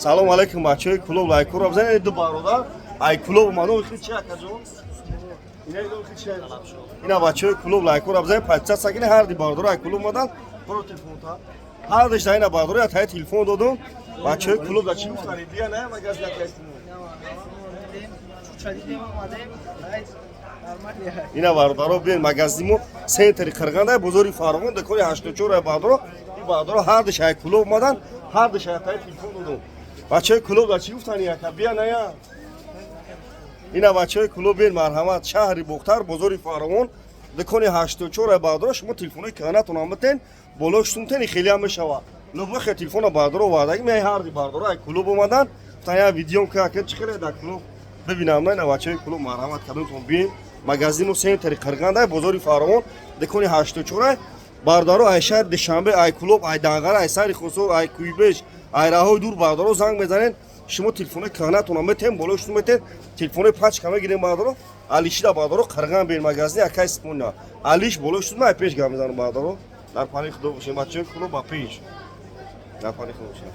салом алейкум бачаҳои клуб лайкуро бзанед ду бародар ай клуб омаду хи чи акаҷон ина бачаҳои клуб лайкуро бзанед пача сакина ҳар ди бародар ай клуб омадан боро телефонта ҳар дишта ина бародар атаи телефон додум бачаҳои клуб да чи гуфтани бия не магаз якаистин ина бародаро биен магазимо сентри қирғанда бозори фарғон декори 84 бародаро и бародаро ҳар диш ай клуб омадан ҳар диш атаи телефон додум бачаҳои клуб да чи гуфтани яка бия ная ина бачаҳои клуб биен марҳамат шаҳри бухтар бозори фарғон декони 84 бародаро шумо телефонои киҳанатонам битен боло штумтени хелиам мешава лубахе телефона бародаро ваъдаги меай ҳар ди бародаро ай клуб омадан тая видеом ка чихеле да клуб бибинам на ина бачаҳои клуб марҳамат кадумтон биен магазину сентри қирғанда бозори фарғон декони 84 бародаро ай шаҳр душанбе ай клуб ай данғара ай сари хусур ай кӯйбеш ай раҳои дур бародаро занг мезанед шумо телефонои киҳанатона метем боло шту метен телефонои пачка мегирем бародаро алишида бародаро қирған бен магазини акай спунна алиш боло шту ай пеш гап мезанам бародаро дар пани худо бошем бачаҳои клуб ба пеш дар пани худо бошем